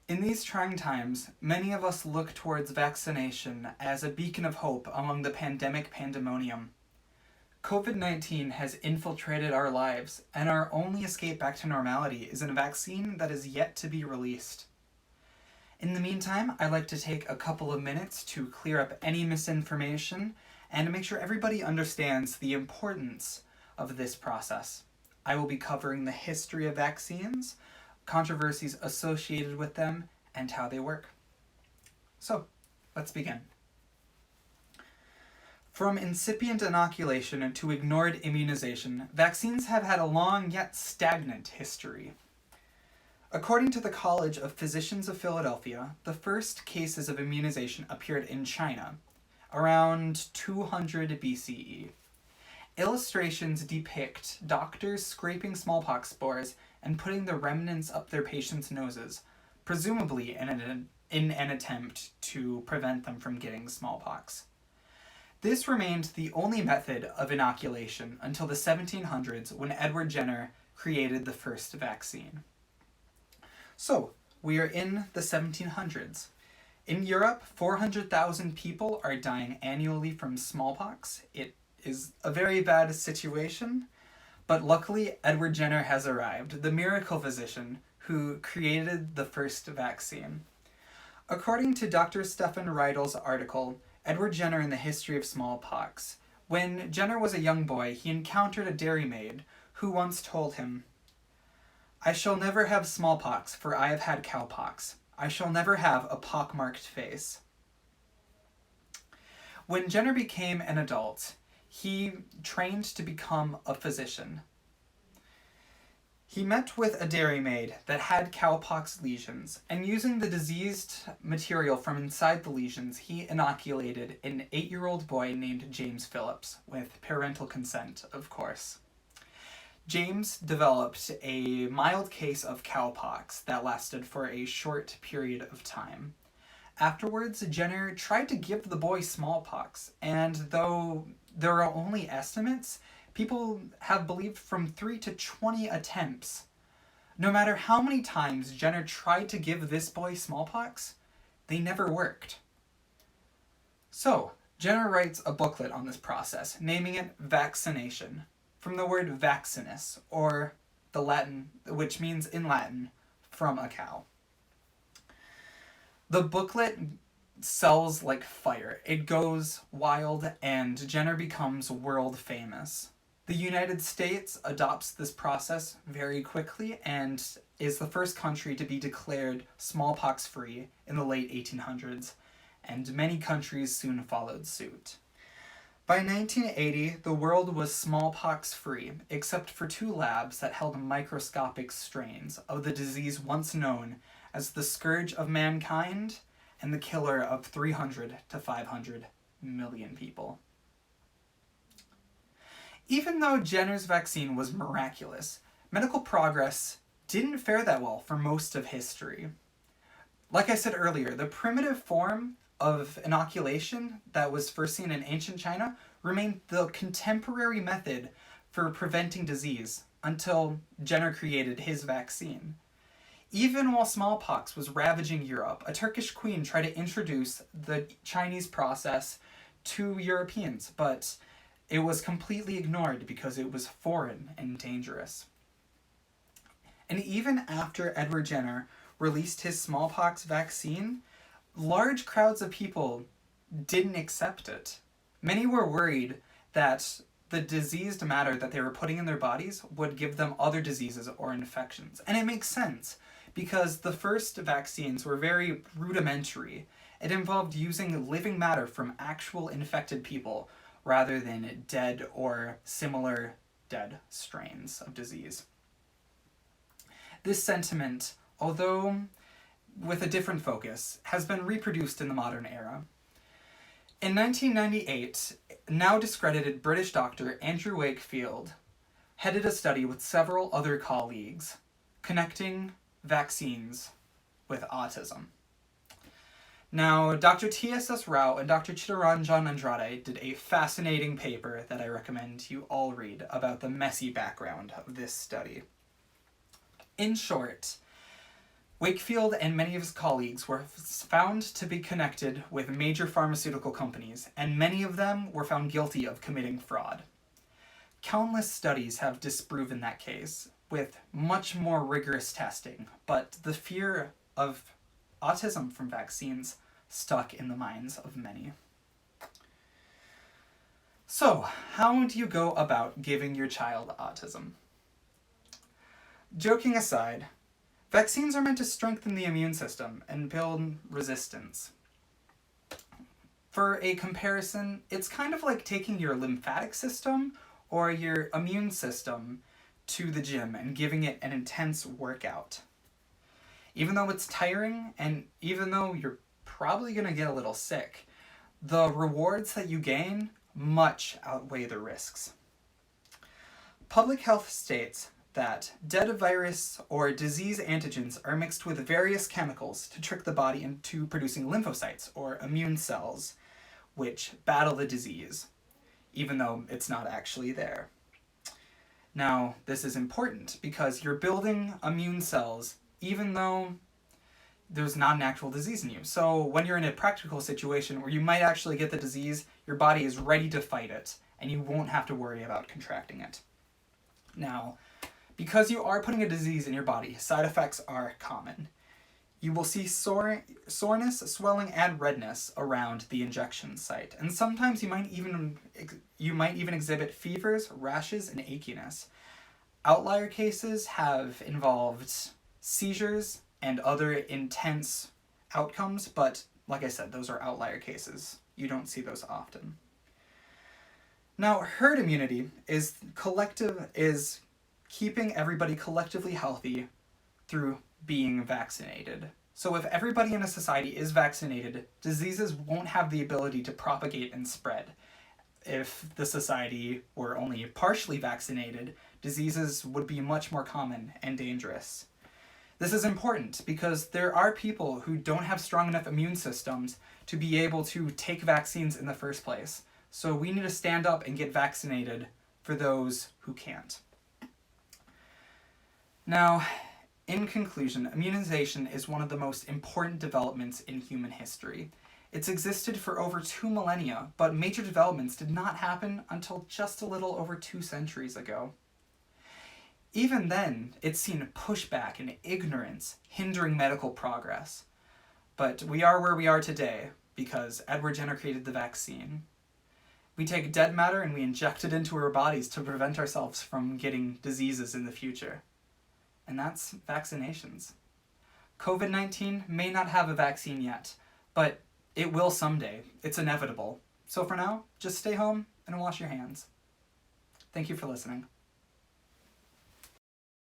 In these trying times, many of us look towards vaccination as a beacon of hope among the pandemic pandemonium. COVID-19 has infiltrated our lives, and our only escape back to normality is a vaccine that is yet to be released. In the meantime, I'd like to take a couple of minutes to clear up any misinformation and to make sure everybody understands the importance of this process. I will be covering the history of vaccines, controversies associated with them, and how they work. So, let's begin. From incipient inoculation to ignored immunization, vaccines have had a long yet stagnant history. According to the College of Physicians of Philadelphia, the first cases of immunization appeared in China, around 200 BCE. Illustrations depict doctors scraping smallpox spores and putting the remnants up their patients' noses, presumably in an attempt to prevent them from getting smallpox. This remained the only method of inoculation until the 1700s when Edward Jenner created the first vaccine. So, we are in the 1700s. In Europe, 400,000 people are dying annually from smallpox. It is a very bad situation, but luckily Edward Jenner has arrived, the miracle physician who created the first vaccine. According to Dr. Stefan Reidel's article, Edward Jenner in the History of Smallpox, when Jenner was a young boy, he encountered a dairymaid who once told him, "I shall never have smallpox, for I have had cowpox. I shall never have a pockmarked face." When Jenner became an adult, he trained to become a physician. He met with a dairymaid that had cowpox lesions, and using the diseased material from inside the lesions, he inoculated an 8-year-old boy named James Phillips, with parental consent, of course. James developed a mild case of cowpox that lasted for a short period of time. Afterwards, Jenner tried to give the boy smallpox, and though there are only estimates, people have believed from 3 to 20 attempts. No matter how many times Jenner tried to give this boy smallpox, they never worked. So, Jenner writes a booklet on this process, naming it Vaccination, from the word vaccinus, or the Latin, which means in Latin, from a cow. The booklet sells like fire. It goes wild, and Jenner becomes world famous. The United States adopts this process very quickly and is the first country to be declared smallpox-free in the late 1800s, and many countries soon followed suit. By 1980, the world was smallpox-free, except for 2 labs that held microscopic strains of the disease once known as the scourge of mankind and the killer of 300 to 500 million people. Even though Jenner's vaccine was miraculous, medical progress didn't fare that well for most of history. Like I said earlier, the primitive form of inoculation that was first seen in ancient China remained the contemporary method for preventing disease until Jenner created his vaccine. Even while smallpox was ravaging Europe, a Turkish queen tried to introduce the Chinese process to Europeans, but it was completely ignored because it was foreign and dangerous. And even after Edward Jenner released his smallpox vaccine, large crowds of people didn't accept it. Many were worried that the diseased matter that they were putting in their bodies would give them other diseases or infections. And it makes sense, because the first vaccines were very rudimentary. It involved using living matter from actual infected people rather than dead or similar dead strains of disease. This sentiment, although with a different focus, has been reproduced in the modern era. In 1998, now discredited British doctor Andrew Wakefield headed a study with several other colleagues connecting vaccines with autism. Now, Dr. T.S.S. Rao and Dr. Chittaranjan Andrade did a fascinating paper that I recommend you all read about the messy background of this study. In short, Wakefield and many of his colleagues were found to be connected with major pharmaceutical companies, and many of them were found guilty of committing fraud. Countless studies have disproven that case, with much more rigorous testing, but the fear of autism from vaccines stuck in the minds of many. So, how do you go about giving your child autism? Joking aside, vaccines are meant to strengthen the immune system and build resistance. For a comparison, it's kind of like taking your lymphatic system or your immune system to the gym and giving it an intense workout. Even though it's tiring and even though you're probably going to get a little sick, the rewards that you gain much outweigh the risks. Public health states that dead virus or disease antigens are mixed with various chemicals to trick the body into producing lymphocytes or immune cells, which battle the disease, even though it's not actually there. Now, this is important because you're building immune cells even though there's not an actual disease in you. So when you're in a practical situation where you might actually get the disease, your body is ready to fight it, and you won't have to worry about contracting it. Now, because you are putting a disease in your body, side effects are common. You will see soreness, swelling, and redness around the injection site, and sometimes you might even exhibit fevers, rashes, and achiness. Outlier cases have involved seizures and other intense outcomes, but like I said, those are outlier cases. You don't see those often. Now, herd immunity is keeping everybody collectively healthy through being vaccinated. So if everybody in a society is vaccinated, diseases won't have the ability to propagate and spread. If the society were only partially vaccinated, diseases would be much more common and dangerous. This is important because there are people who don't have strong enough immune systems to be able to take vaccines in the first place. So we need to stand up and get vaccinated for those who can't. Now, in conclusion, immunization is one of the most important developments in human history. It's existed for over 2 millennia, but major developments did not happen until just a little over 2 centuries ago. Even then, it's seen pushback and ignorance hindering medical progress. But we are where we are today because Edward Jenner created the vaccine. We take dead matter and we inject it into our bodies to prevent ourselves from getting diseases in the future. And that's vaccinations. COVID-19 may not have a vaccine yet, but it will someday. It's inevitable. So for now, just stay home and wash your hands. Thank you for listening.